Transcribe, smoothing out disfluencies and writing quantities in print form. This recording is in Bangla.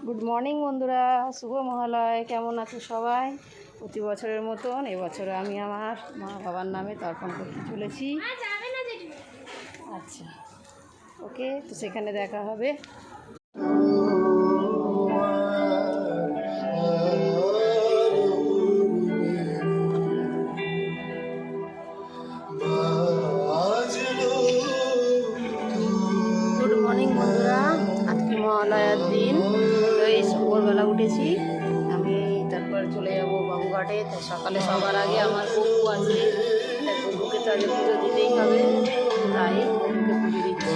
গুড মর্নিং বন্ধুরা, শুভ মহালয়। কেমন আছো সবাই? প্রতি বছরের মতন এবছরে আমি আমার মা বাবার নামে তর্পণ করতে চলেছি। আচ্ছা, ওকে, তো সেখানে দেখা হবে। গুড মর্নিং বন্ধুরা, আজকে মহালয়ার দিন। তো এই ভোরবেলা উঠেছি আমি, তারপর চলে যাবো বাবুঘাটে। তো সকালে সবার আগে আমার গপু আছে, তাই গপুকে তো আগে পুজো দিতেই হবে, তাই গপুকে পুজো দিচ্ছি।